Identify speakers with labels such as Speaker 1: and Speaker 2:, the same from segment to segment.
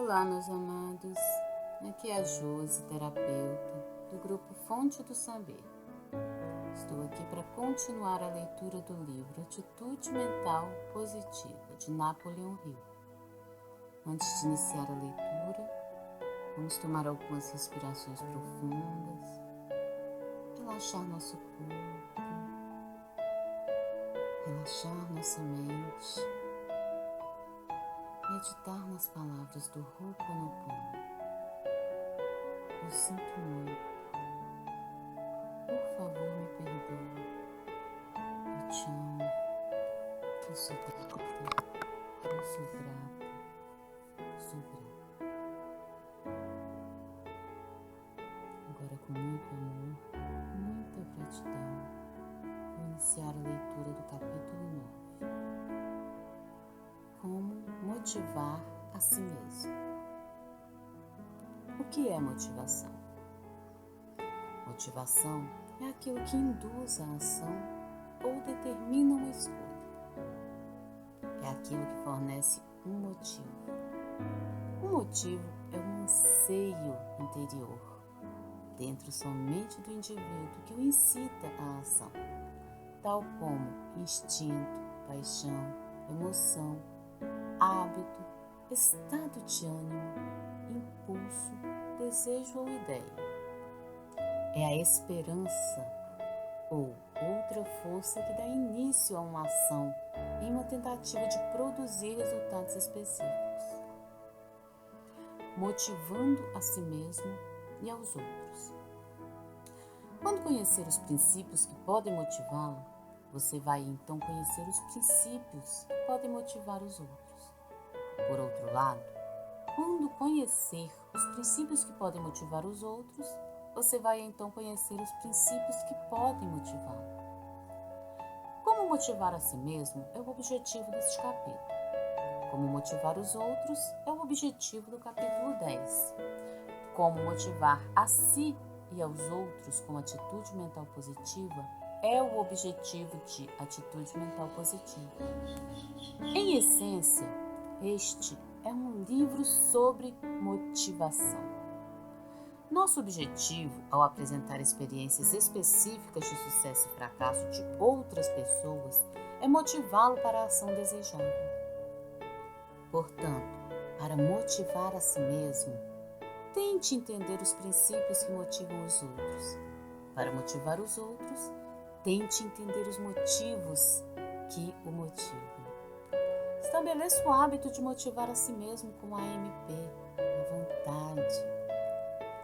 Speaker 1: Olá, meus amados. Aqui é a Josi, terapeuta do grupo Fonte do Saber. Estou aqui para continuar a leitura do livro Atitude Mental Positiva, de Napoleon Hill. Antes de iniciar a leitura, vamos tomar algumas respirações profundas, relaxar nosso corpo, relaxar nossa mente, meditar nas palavras do Ho'oponopono. Eu sinto muito. Por favor, me perdoe. Eu te amo. Eu sou grata. Eu sou grata. Sou grata. Agora, com muito amor, muita gratidão, vou iniciar a leitura do capítulo 9. Como motivar a si mesmo. O que é motivação? Motivação é aquilo que induz a ação ou determina uma escolha. É aquilo que fornece um motivo. O motivo é um anseio interior, dentro somente do indivíduo, que o incita à ação, tal como instinto, paixão, emoção, hábito, estado de ânimo, impulso, desejo ou ideia. É a esperança ou outra força que dá início a uma ação em uma tentativa de produzir resultados específicos, motivando a si mesmo e aos outros. Quando conhecer os princípios que podem motivá-lo, você vai então conhecer os princípios que podem motivar os outros. Por outro lado, quando conhecer os princípios que podem motivar os outros, você vai então conhecer os princípios que podem motivá-lo. Como motivar a si mesmo é o objetivo deste capítulo. Como motivar os outros é o objetivo do capítulo 10. Como motivar a si e aos outros com atitude mental positiva é o objetivo de atitude mental positiva. Em essência, este é um livro sobre motivação. Nosso objetivo, ao apresentar experiências específicas de sucesso e fracasso de outras pessoas, é motivá-lo para a ação desejável. Portanto, para motivar a si mesmo, tente entender os princípios que motivam os outros. Para motivar os outros, tente entender os motivos que o motivam. Estabeleça o hábito de motivar a si mesmo com a AMP, a vontade.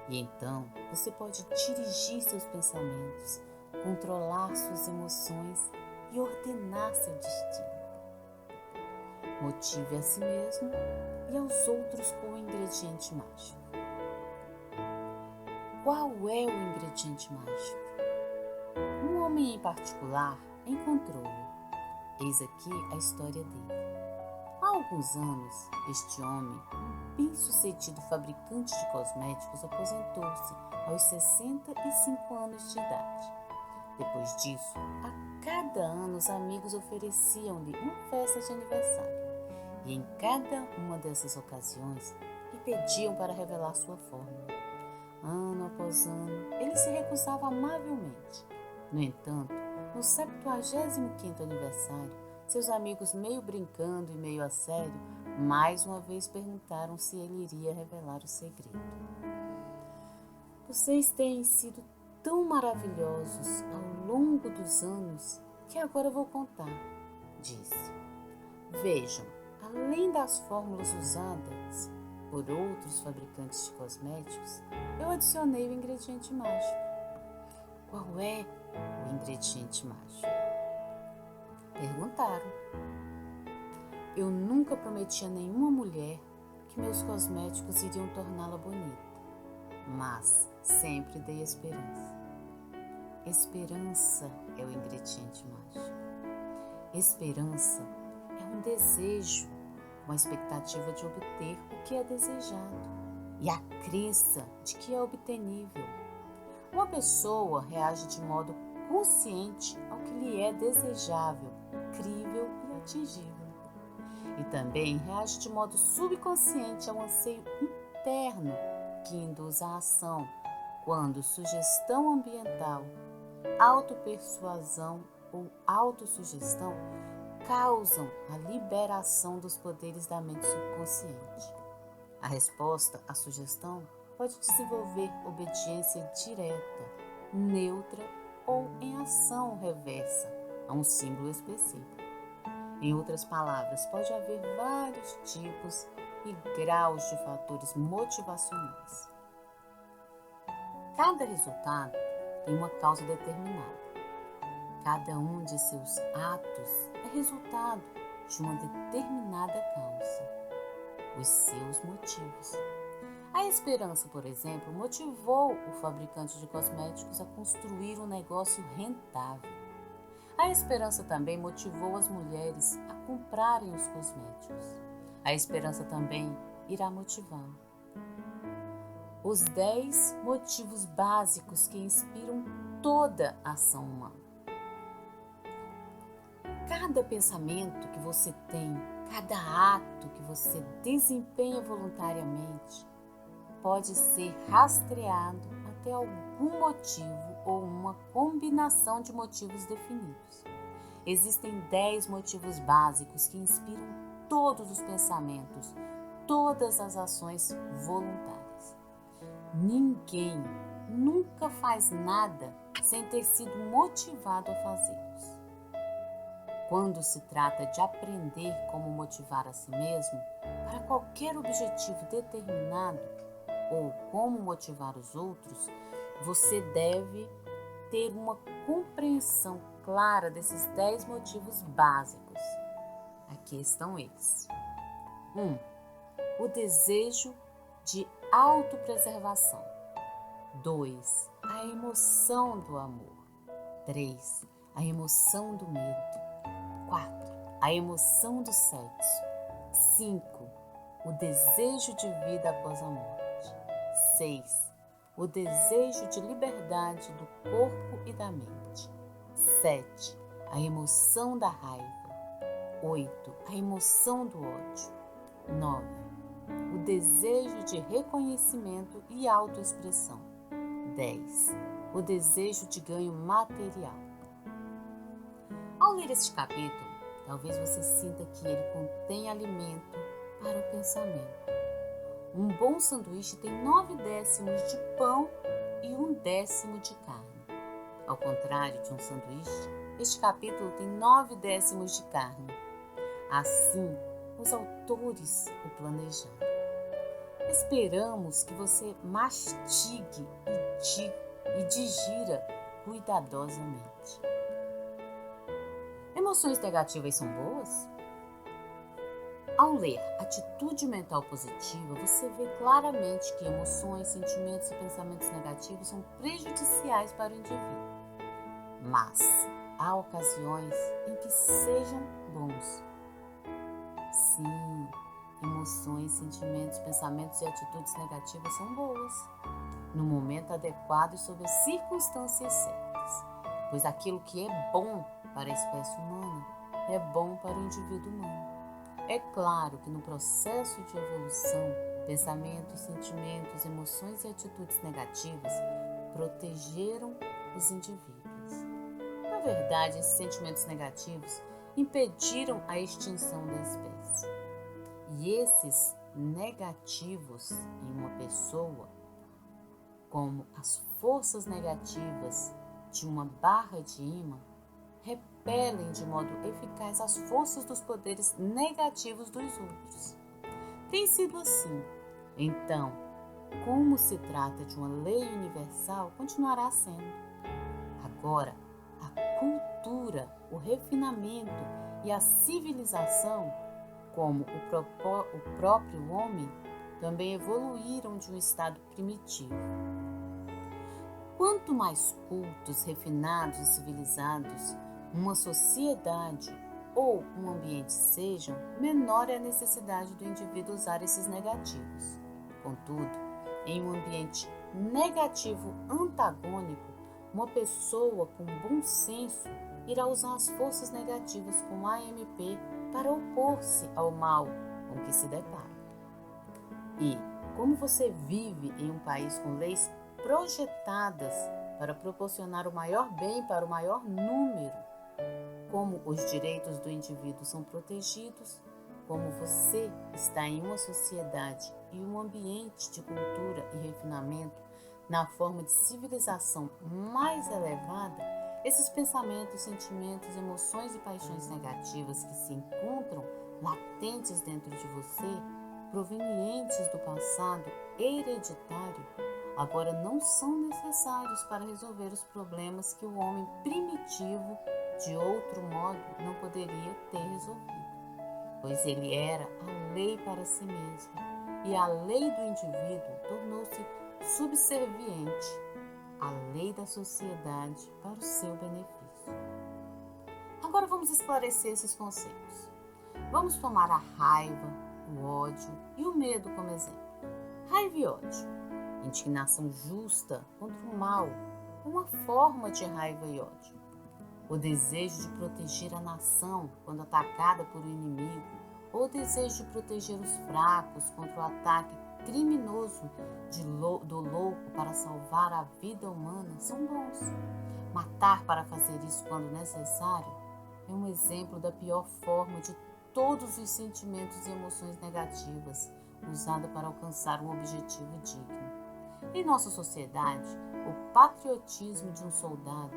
Speaker 1: E então, você pode dirigir seus pensamentos, controlar suas emoções e ordenar seu destino. Motive a si mesmo e aos outros com o ingrediente mágico. Qual é o ingrediente mágico? Um homem em particular encontrou-o. Eis aqui a história dele. Há alguns anos, este homem, um bem-sucedido fabricante de cosméticos, aposentou-se aos 65 anos de idade. Depois disso, a cada ano os amigos ofereciam-lhe uma festa de aniversário, e em cada uma dessas ocasiões lhe pediam para revelar sua fórmula. Ano após ano, ele se recusava amavelmente. No entanto, no 75º aniversário, seus amigos, meio brincando e meio a sério, mais uma vez perguntaram se ele iria revelar o segredo. Vocês têm sido tão maravilhosos ao longo dos anos que agora vou contar, disse. Vejam, além das fórmulas usadas por outros fabricantes de cosméticos, eu adicionei o ingrediente mágico. Qual é o ingrediente mágico? Perguntaram. Eu nunca prometi a nenhuma mulher que meus cosméticos iriam torná-la bonita, mas sempre dei esperança. Esperança é o ingrediente mágico. Esperança é um desejo, uma expectativa de obter o que é desejado e a crença de que é obtenível. Uma pessoa reage de modo consciente ao que lhe é desejável, crível e atingível. e também reage de modo subconsciente ao anseio interno que induz a ação, quando sugestão ambiental, autopersuasão ou autossugestão causam a liberação dos poderes da mente subconsciente. A resposta à sugestão pode desenvolver obediência direta, neutra ou em ação reversa a um símbolo específico. Em outras palavras, pode haver vários tipos e graus de fatores motivacionais. Cada resultado tem uma causa determinada. Cada um de seus atos é resultado de uma determinada causa, os seus motivos. A esperança, por exemplo, motivou o fabricante de cosméticos a construir um negócio rentável. A esperança também motivou as mulheres a comprarem os cosméticos. A esperança também irá motivá-lo. Os 10 motivos básicos que inspiram toda a ação humana. Cada pensamento que você tem, cada ato que você desempenha voluntariamente, pode ser rastreado até algum motivo ou uma combinação de motivos definidos. Existem 10 motivos básicos que inspiram todos os pensamentos, todas as ações voluntárias. Ninguém nunca faz nada sem ter sido motivado a fazê-los. Quando se trata de aprender como motivar a si mesmo para qualquer objetivo determinado ou como motivar os outros, você deve ter uma compreensão clara desses 10 motivos básicos. Aqui estão eles. 1. O desejo de autopreservação. 2. A emoção do amor. 3. A emoção do medo. 4. A emoção do sexo. 5. O desejo de vida após a morte. 6. O desejo de liberdade do corpo e da mente. 7. A emoção da raiva. 8. A emoção do ódio. 9. O desejo de reconhecimento e autoexpressão. 10. O desejo de ganho material. Ao ler este capítulo, talvez você sinta que ele contém alimento para o pensamento. Um bom sanduíche tem 9/10 de pão e 1/10 de carne. Ao contrário de um sanduíche, este capítulo tem 9/10 de carne. Assim, os autores o planejaram. Esperamos que você mastigue e digira cuidadosamente. Emoções negativas são boas? Ao ler Atitude Mental Positiva, você vê claramente que emoções, sentimentos e pensamentos negativos são prejudiciais para o indivíduo. Mas há ocasiões em que sejam bons. Sim, emoções, sentimentos, pensamentos e atitudes negativas são boas, no momento adequado e sob as circunstâncias certas, pois aquilo que é bom para a espécie humana é bom para o indivíduo humano. É claro que no processo de evolução, pensamentos, sentimentos, emoções e atitudes negativas protegeram os indivíduos. Na verdade, esses sentimentos negativos impediram a extinção da espécie. E esses negativos em uma pessoa, como as forças negativas de uma barra de ímã, repelem de modo eficaz as forças dos poderes negativos dos outros. Tem sido assim. Então, como se trata de uma lei universal, continuará sendo. Agora, a cultura, o refinamento e a civilização, como o próprio homem, também evoluíram de um estado primitivo. Quanto mais cultos, refinados e civilizados uma sociedade ou um ambiente sejam, menor é a necessidade do indivíduo usar esses negativos. Contudo, em um ambiente negativo antagônico, uma pessoa com bom senso irá usar as forças negativas como AMP para opor-se ao mal com que se depara. E, como você vive em um país com leis projetadas para proporcionar o maior bem para o maior número, como os direitos do indivíduo são protegidos, como você está em uma sociedade e um ambiente de cultura e refinamento na forma de civilização mais elevada, esses pensamentos, sentimentos, emoções e paixões negativas que se encontram latentes dentro de você, provenientes do passado hereditário, agora não são necessários para resolver os problemas que o homem primitivo, de outro modo, não poderia ter resolvido, pois ele era a lei para si mesmo, e a lei do indivíduo tornou-se subserviente à lei da sociedade para o seu benefício. Agora vamos esclarecer esses conceitos. Vamos tomar a raiva, o ódio e o medo como exemplo. Raiva e ódio. Indignação justa contra o mal, uma forma de raiva e ódio. O desejo de proteger a nação quando atacada por um inimigo, ou o desejo de proteger os fracos contra o ataque criminoso do louco para salvar a vida humana são bons. Matar para fazer isso quando necessário é um exemplo da pior forma de todos os sentimentos e emoções negativas usada para alcançar um objetivo digno. Em nossa sociedade, o patriotismo de um soldado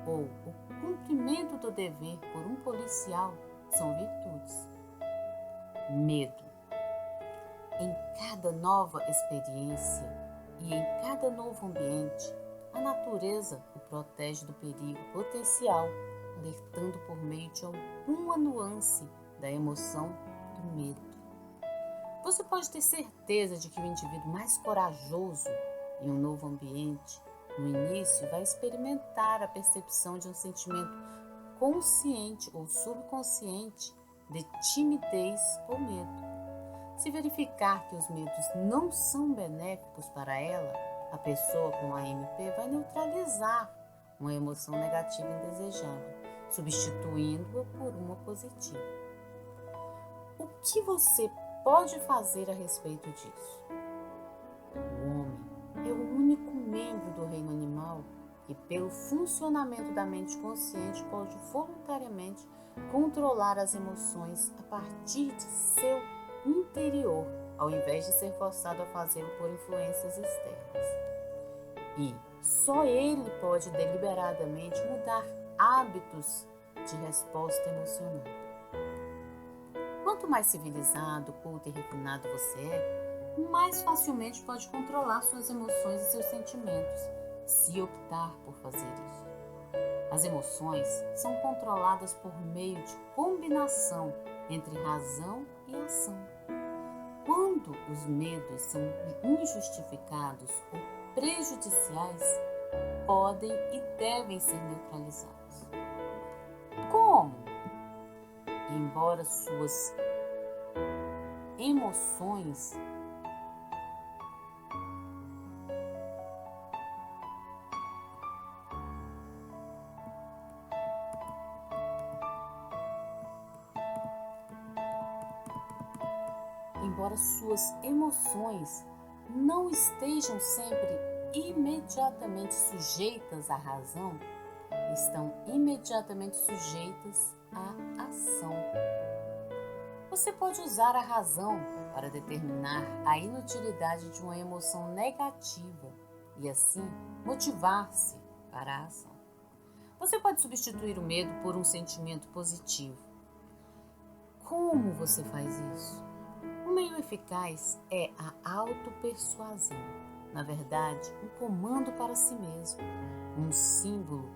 Speaker 1: ou o cumprimento do dever por um policial são virtudes. Medo. Em cada nova experiência e em cada novo ambiente, a natureza o protege do perigo potencial, alertando por meio de alguma nuance da emoção do medo. Você pode ter certeza de que o indivíduo mais corajoso em um novo ambiente, no início, vai experimentar a percepção de um sentimento consciente ou subconsciente de timidez ou medo. Se verificar que os medos não são benéficos para ela, a pessoa com a MP vai neutralizar uma emoção negativa indesejável, substituindo-a por uma positiva. O que você pode fazer a respeito disso? O homem é o único membro do reino animal que, pelo funcionamento da mente consciente, pode voluntariamente controlar as emoções a partir de seu interior, ao invés de ser forçado a fazê-lo por influências externas. E só ele pode deliberadamente mudar hábitos de resposta emocional. Quanto mais civilizado, culto e refinado você é, mais facilmente pode controlar suas emoções e seus sentimentos, se optar por fazer isso. As emoções são controladas por meio de combinação entre razão e ação. Quando os medos são injustificados ou prejudiciais, podem e devem ser neutralizados. Como? Embora suas emoções não estejam sempre imediatamente sujeitas à razão, estão imediatamente sujeitas à ação. Você pode usar a razão para determinar a inutilidade de uma emoção negativa e, assim, motivar-se para a ação. Você pode substituir o medo por um sentimento positivo. Como você faz isso? Um meio eficaz é a autopersuasão. Na verdade, um comando para si mesmo, um símbolo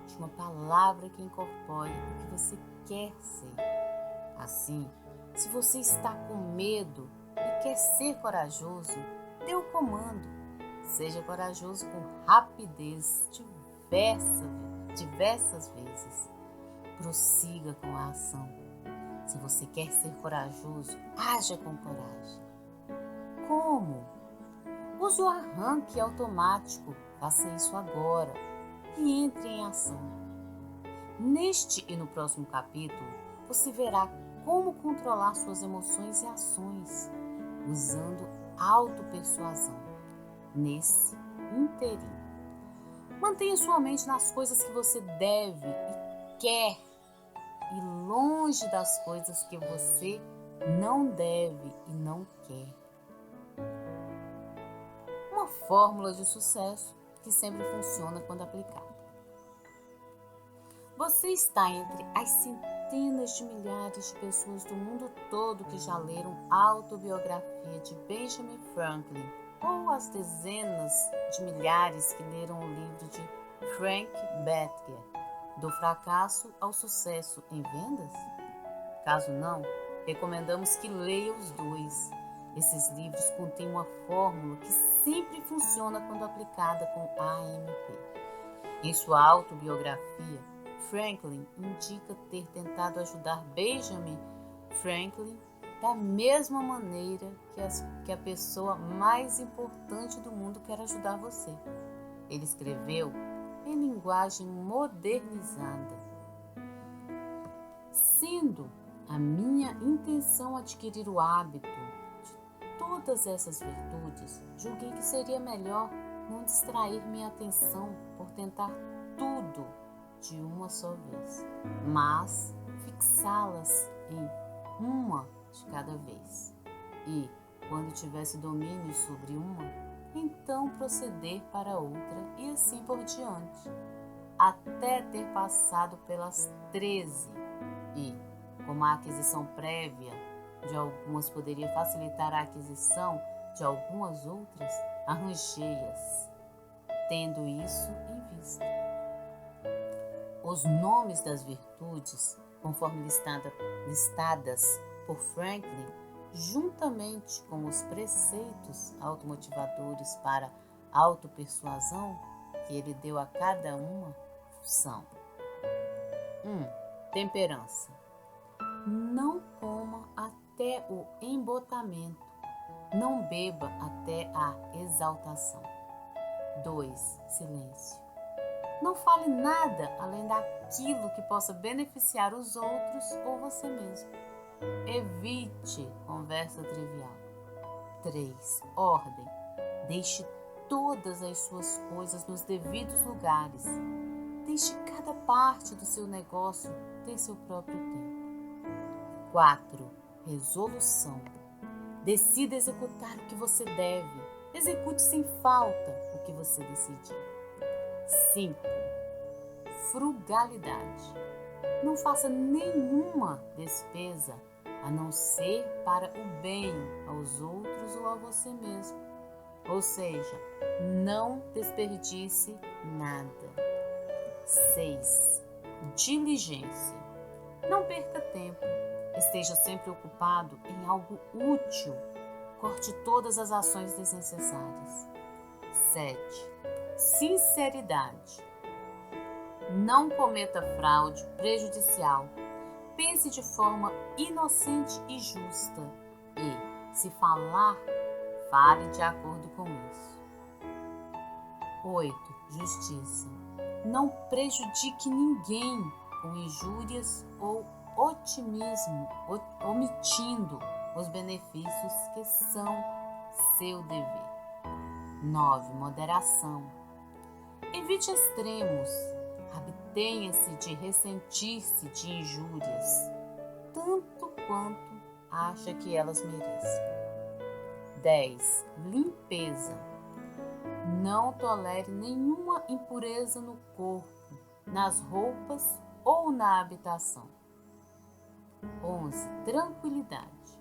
Speaker 1: de uma palavra que incorpore o que você quer ser. Assim, se você está com medo e quer ser corajoso, dê o comando. Seja corajoso com rapidez diversas vezes. Prossiga com a ação. Se você quer ser corajoso, haja com coragem. Como? Use o arranque automático. Faça isso agora e entre em ação. Neste e no próximo capítulo, você verá como controlar suas emoções e ações, usando autopersuasão nesse inteirinho. Mantenha sua mente nas coisas que você deve e quer e longe das coisas que você não deve e não quer. Uma fórmula de sucesso que sempre funciona quando aplicada. Você está entre as centenas de milhares de pessoas do mundo todo que já leram a autobiografia de Benjamin Franklin, ou as dezenas de milhares que leram o livro de Frank Bettger, Do Fracasso ao Sucesso em Vendas? Caso não, recomendamos que leia os dois. Esses livros contêm uma fórmula que sempre funciona quando aplicada com AMP. Em sua autobiografia, Franklin indica ter tentado ajudar Benjamin Franklin da mesma maneira que a pessoa mais importante do mundo quer ajudar você. Ele escreveu em linguagem modernizada. Sendo a minha intenção adquirir o hábito de todas essas virtudes, julguei que seria melhor não distrair minha atenção por tentar tudo de uma só vez, mas fixá-las em uma de cada vez. E, quando tivesse domínio sobre uma, então proceder para outra e assim por diante, até ter passado pelas 13. E, como a aquisição prévia de algumas poderia facilitar a aquisição de algumas outras, arranjei-as, tendo isso em vista. Os nomes das virtudes, conforme listadas por Franklin, juntamente com os preceitos automotivadores para autopersuasão que ele deu a cada uma, são: 1. Temperança. Não coma até o embotamento, não beba até a exaltação. 2. Silêncio. Não fale nada além daquilo que possa beneficiar os outros ou você mesmo. Evite conversa trivial. 3. Ordem. Deixe todas as suas coisas nos devidos lugares. Deixe cada parte do seu negócio ter seu próprio tempo. 4. Resolução. Decida executar o que você deve. Execute sem falta o que você decidir. 5. Frugalidade. Não faça nenhuma despesa a não ser para o bem aos outros ou a você mesmo. Ou seja, não desperdice nada. 6. Diligência. Não perca tempo. Esteja sempre ocupado em algo útil. Corte todas as ações desnecessárias. 7. Sinceridade. Não cometa fraude prejudicial. Pense de forma inocente e justa. E, se falar, fale de acordo com isso. 8. Justiça. Não prejudique ninguém com injúrias ou otimismo, omitindo os benefícios que são seu dever. 9. Moderação. Evite extremos. Abstenha-se de ressentir-se de injúrias, tanto quanto acha que elas merecem. 10. Limpeza. Não tolere nenhuma impureza no corpo, nas roupas ou na habitação. 11. Tranquilidade.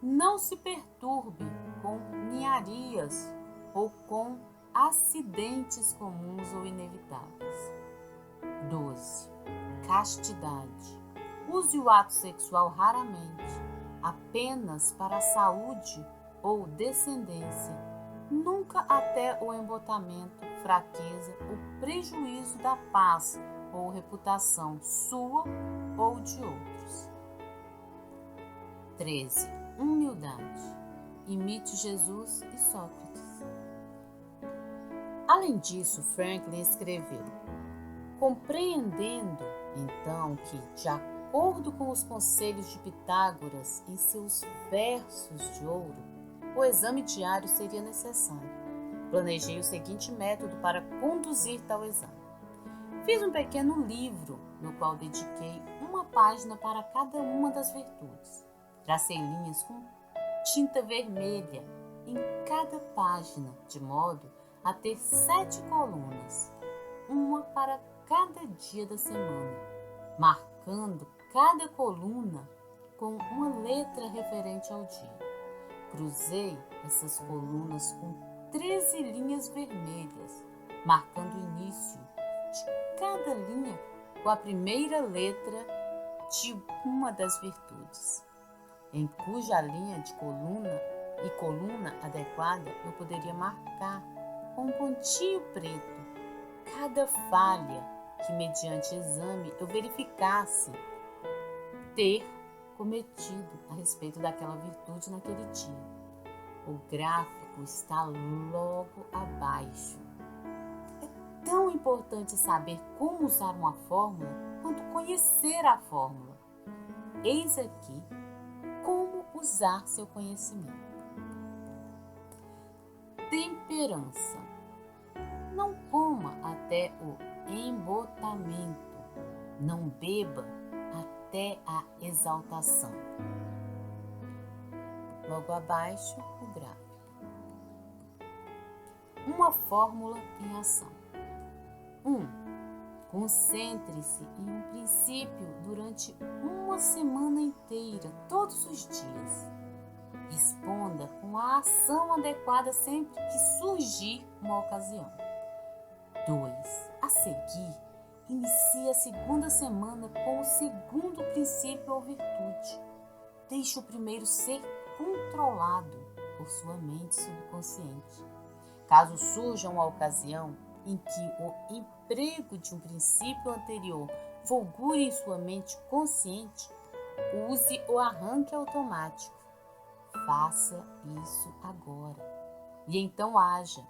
Speaker 1: Não se perturbe com ninharias ou com acidentes comuns ou inevitáveis. 12. Castidade. Use o ato sexual raramente, apenas para a saúde ou descendência, nunca até o embotamento, fraqueza ou prejuízo da paz ou reputação sua ou de outros. 13. Humildade. Imite Jesus e Sócrates. Além disso, Franklin escreveu: compreendendo, então, que, de acordo com os conselhos de Pitágoras em seus versos de ouro, o exame diário seria necessário. Planejei o seguinte método para conduzir tal exame. Fiz um pequeno livro, no qual dediquei uma página para cada uma das virtudes. Tracei linhas com tinta vermelha em cada página, de modo a ter 7 colunas, uma para cada dia da semana, marcando cada coluna com uma letra referente ao dia. Cruzei essas colunas com 13 linhas vermelhas, marcando o início de cada linha com a primeira letra de uma das virtudes, em cuja linha de coluna adequada eu poderia marcar com um pontinho preto cada falha que, mediante exame, eu verificasse ter cometido a respeito daquela virtude naquele dia. O gráfico está logo abaixo. É tão importante saber como usar uma fórmula quanto conhecer a fórmula. Eis aqui como usar seu conhecimento. Temperança. Não coma até o embotamento. Não beba até a exaltação. Logo abaixo, o gráfico. Uma fórmula em ação. 1. Concentre-se em um princípio durante uma semana inteira, todos os dias. Responda com a ação adequada sempre que surgir uma ocasião. 2. A seguir, inicie a segunda semana com o segundo princípio ou virtude. Deixe o primeiro ser controlado por sua mente subconsciente. Caso surja uma ocasião em que o emprego de um princípio anterior fulgure em sua mente consciente, use o arranque automático. Faça isso agora. E então haja.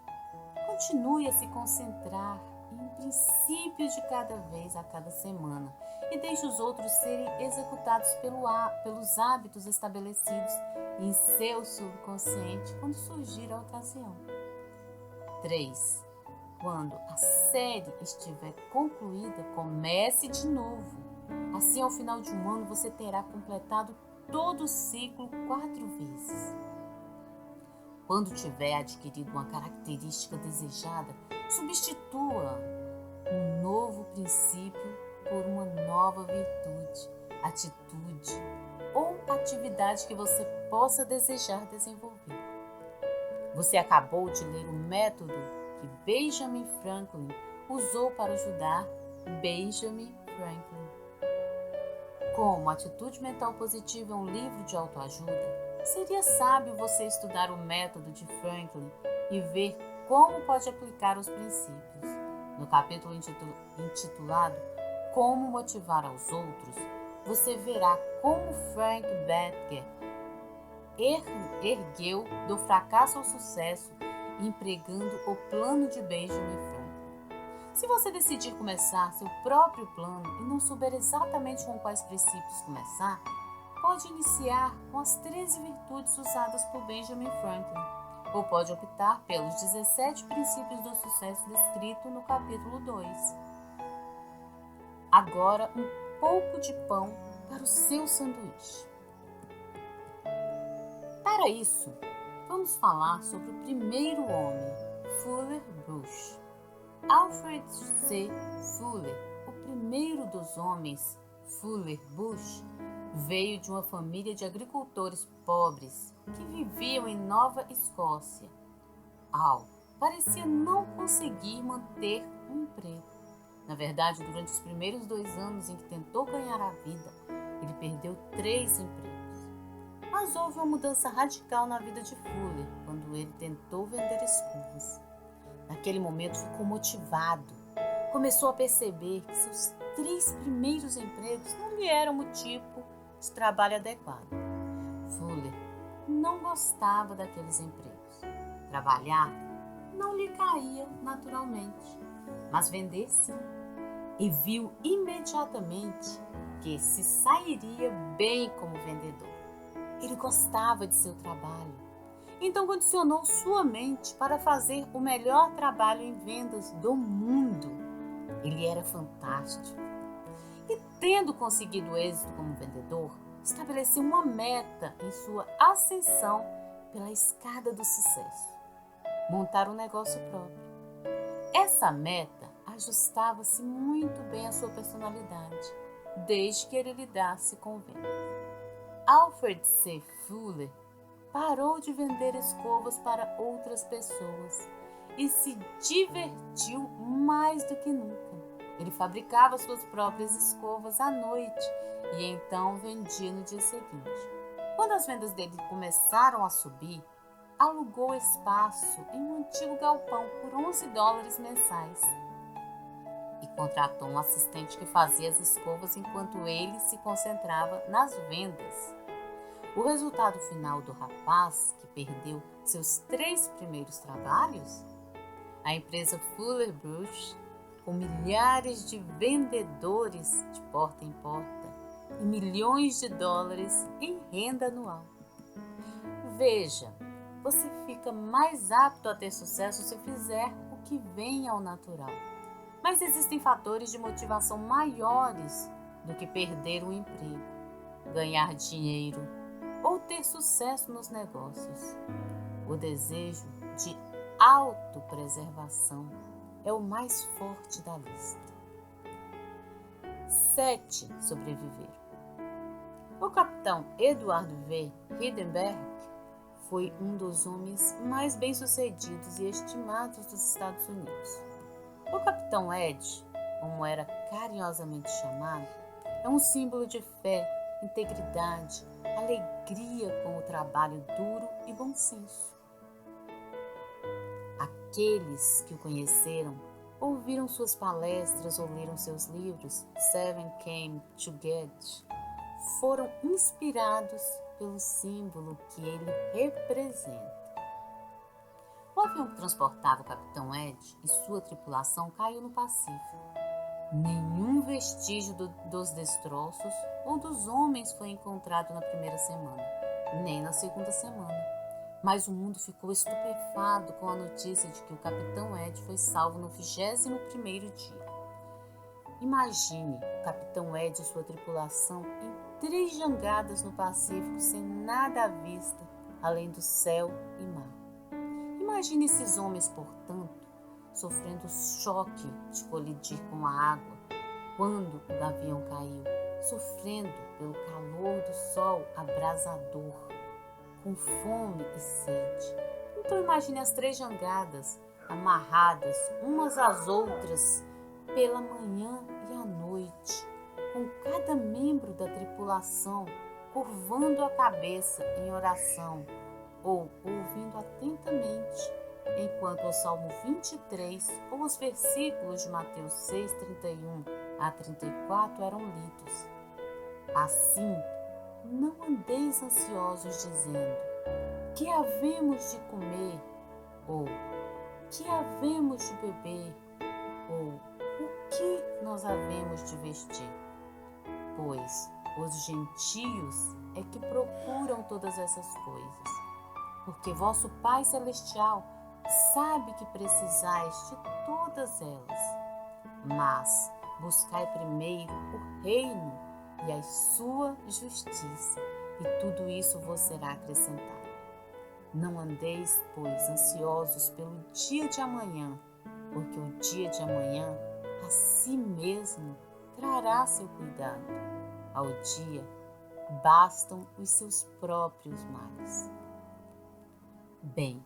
Speaker 1: Continue a se concentrar em um princípio de cada vez a cada semana e deixe os outros serem executados pelos hábitos estabelecidos em seu subconsciente quando surgir a ocasião. 3. Quando a série estiver concluída, comece de novo. Assim, ao final de um ano, você terá completado todo o ciclo 4 vezes. Quando tiver adquirido uma característica desejada, substitua um novo princípio por uma nova virtude, atitude ou atividade que você possa desejar desenvolver. Você acabou de ler o método que Benjamin Franklin usou para ajudar Benjamin Franklin. Como Atitude Mental Positiva é um livro de autoajuda, seria sábio você estudar o método de Franklin e ver como pode aplicar os princípios. No capítulo intitulado Como Motivar aos Outros, você verá como Frank Bettger ergueu do fracasso ao sucesso empregando o plano de Benjamin Franklin. Se você decidir começar seu próprio plano e não souber exatamente com quais princípios começar, pode iniciar com as 13 virtudes usadas por Benjamin Franklin, ou pode optar pelos 17 princípios do sucesso descrito no capítulo 2. Agora, um pouco de pão para o seu sanduíche. Para isso, vamos falar sobre o primeiro homem, Fuller Bush. Alfred C. Fuller, o primeiro dos homens, Fuller Bush, veio de uma família de agricultores pobres que viviam em Nova Escócia. Al parecia não conseguir manter um emprego. Na verdade, durante os primeiros 2 anos em que tentou ganhar a vida, ele perdeu 3 empregos. Mas houve uma mudança radical na vida de Fuller quando ele tentou vender escovas. Naquele momento ficou motivado. Começou a perceber que seus 3 primeiros empregos não lhe eram o tipo de trabalho adequado. Fuller não gostava daqueles empregos. Trabalhar não lhe caía naturalmente, mas vender sim. E viu imediatamente porque se sairia bem como vendedor. Ele gostava de seu trabalho, então condicionou sua mente para fazer o melhor trabalho em vendas do mundo. Ele era fantástico. E tendo conseguido êxito como vendedor, estabeleceu uma meta em sua ascensão pela escada do sucesso: montar um negócio próprio. Essa meta ajustava-se muito bem à sua personalidade, desde que ele lidasse com vendas. Alfred C. Fuller parou de vender escovas para outras pessoas e se divertiu mais do que nunca. Ele fabricava suas próprias escovas à noite e então vendia no dia seguinte. Quando as vendas dele começaram a subir, alugou espaço em um antigo galpão por $11 mensais e contratou um assistente que fazia as escovas enquanto ele se concentrava nas vendas. O resultado final do rapaz, que perdeu seus 3 primeiros trabalhos, a empresa Fuller Brush, com milhares de vendedores de porta em porta e milhões de dólares em renda anual. Veja, você fica mais apto a ter sucesso se fizer o que vem ao natural. Mas existem fatores de motivação maiores do que perder um emprego, ganhar dinheiro ou ter sucesso nos negócios. O desejo de autopreservação é o mais forte da lista. 7. Sobreviver. O capitão Edward V. Hindenburg foi um dos homens mais bem-sucedidos e estimados dos Estados Unidos. O Capitão Ed, como era carinhosamente chamado, é um símbolo de fé, integridade, alegria com o trabalho duro e bom senso. Aqueles que o conheceram, ouviram suas palestras ou leram seus livros, Seven Came to Get, foram inspirados pelo símbolo que ele representa. O avião que transportava o Capitão Ed e sua tripulação caiu no Pacífico. Nenhum vestígio dos destroços ou dos homens foi encontrado na primeira semana, nem na segunda semana. Mas o mundo ficou estupefado com a notícia de que o Capitão Ed foi salvo no 21º dia. Imagine o Capitão Ed e sua tripulação em 3 jangadas no Pacífico sem nada à vista, além do céu e mar. Imagine esses homens, portanto, sofrendo o choque de colidir com a água quando o gavião caiu, sofrendo pelo calor do sol abrasador, com fome e sede. Então imagine as 3 jangadas amarradas umas às outras pela manhã e à noite, com cada membro da tripulação curvando a cabeça em oração ou ouvindo atentamente, enquanto o Salmo 23 ou os versículos de Mateus 6, 31 a 34 eram lidos. Assim, não andeis ansiosos dizendo: que havemos de comer? Ou que havemos de beber? Ou o que nós havemos de vestir? Pois os gentios é que procuram todas essas coisas, porque vosso Pai Celestial sabe que precisais de todas elas. Mas buscai primeiro o reino e a sua justiça, e tudo isso vos será acrescentado. Não andeis, pois, ansiosos pelo dia de amanhã, porque o dia de amanhã a si mesmo trará seu cuidado. Ao dia bastam os seus próprios males. Bem,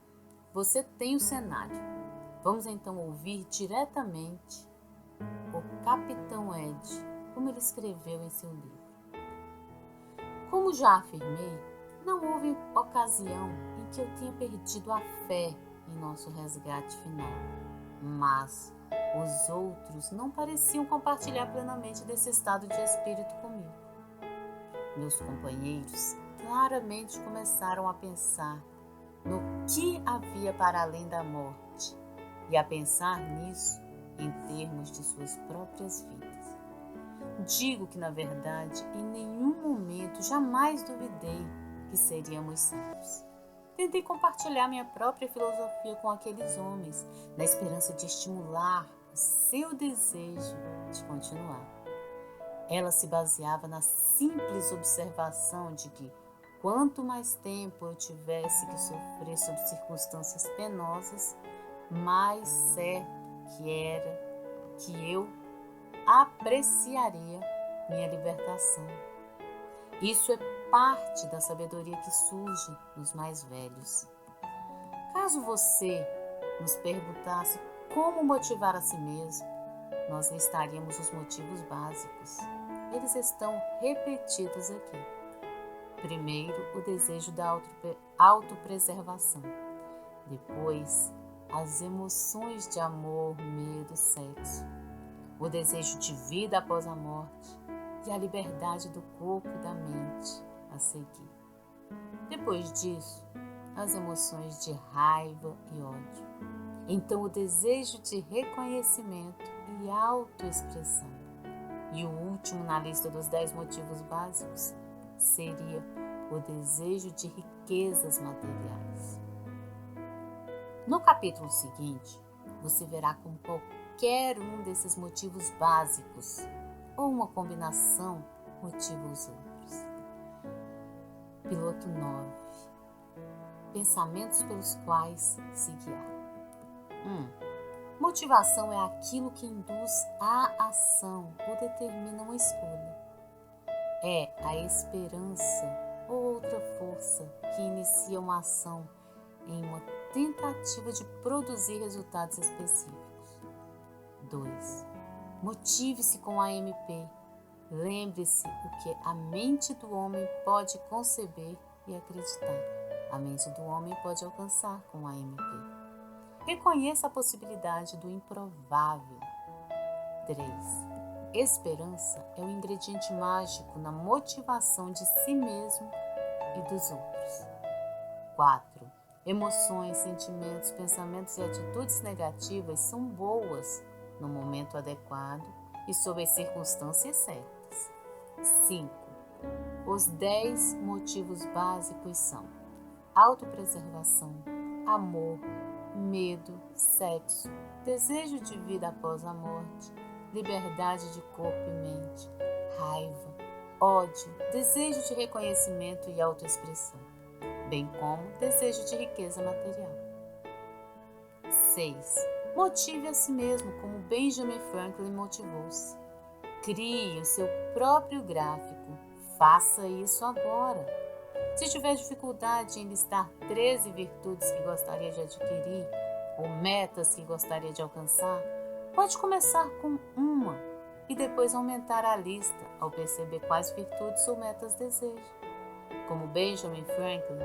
Speaker 1: você tem o cenário. Vamos então ouvir diretamente o Capitão Ed, como ele escreveu em seu livro. Como já afirmei, não houve ocasião em que eu tenha perdido a fé em nosso resgate final, mas os outros não pareciam compartilhar plenamente desse estado de espírito comigo. Meus companheiros claramente começaram a pensar no que havia para além da morte e a pensar nisso em termos de suas próprias vidas. Digo que, na verdade, em nenhum momento jamais duvidei que seríamos sábios. Tentei compartilhar minha própria filosofia com aqueles homens, na esperança de estimular o seu desejo de continuar. Ela se baseava na simples observação de que, quanto mais tempo eu tivesse que sofrer sob circunstâncias penosas, mais certo que era que eu apreciaria minha libertação. Isso é parte da sabedoria que surge nos mais velhos. Caso você nos perguntasse como motivar a si mesmo, nós listaríamos os motivos básicos. Eles estão repetidos aqui. Primeiro, o desejo da autopreservação. Depois, as emoções de amor, medo, sexo. O desejo de vida após a morte e a liberdade do corpo e da mente a seguir. Depois disso, as emoções de raiva e ódio. Então, o desejo de reconhecimento e autoexpressão. E o último na lista dos 10 motivos básicos seria o desejo de riquezas materiais. No capítulo seguinte, você verá como qualquer um desses motivos básicos ou uma combinação motiva os outros. Piloto 9. Pensamentos pelos quais se guiar. Motivação é aquilo que induz à ação ou determina uma escolha. É a esperança ou outra força que inicia uma ação em uma tentativa de produzir resultados específicos. 2. Motive-se com a MP. Lembre-se o que a mente do homem pode conceber e acreditar. A mente do homem pode alcançar com a MP. Reconheça a possibilidade do improvável. 3. Esperança é o ingrediente mágico na motivação de si mesmo e dos outros. 4. Emoções, sentimentos, pensamentos e atitudes negativas são boas no momento adequado e sob as circunstâncias certas. 5. Os 10 motivos básicos são autopreservação, amor, medo, sexo, desejo de vida após a morte, liberdade de corpo e mente, raiva, ódio, desejo de reconhecimento e autoexpressão, bem como desejo de riqueza material. 6. Motive a si mesmo como Benjamin Franklin motivou-se. Crie o seu próprio gráfico. Faça isso agora. Se tiver dificuldade em listar 13 virtudes que gostaria de adquirir ou metas que gostaria de alcançar, pode começar com uma e depois aumentar a lista ao perceber quais virtudes ou metas deseja. Como Benjamin Franklin,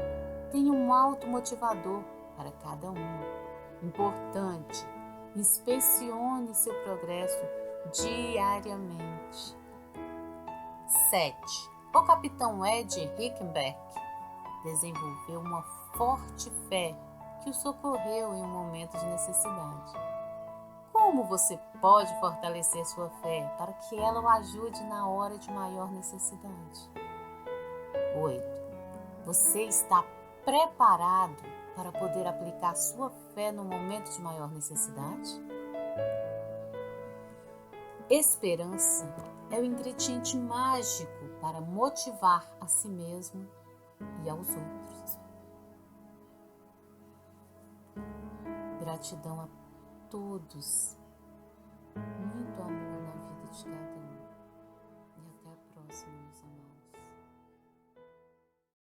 Speaker 1: tenha um automotivador para cada um. Importante, inspecione seu progresso diariamente. 7. O capitão Ed Rickenback desenvolveu uma forte fé que o socorreu em um momento de necessidade. Como você pode fortalecer sua fé para que ela o ajude na hora de maior necessidade? 8. Você está preparado para poder aplicar sua fé no momento de maior necessidade? Esperança é o ingrediente mágico para motivar a si mesmo e aos outros. Gratidão a todos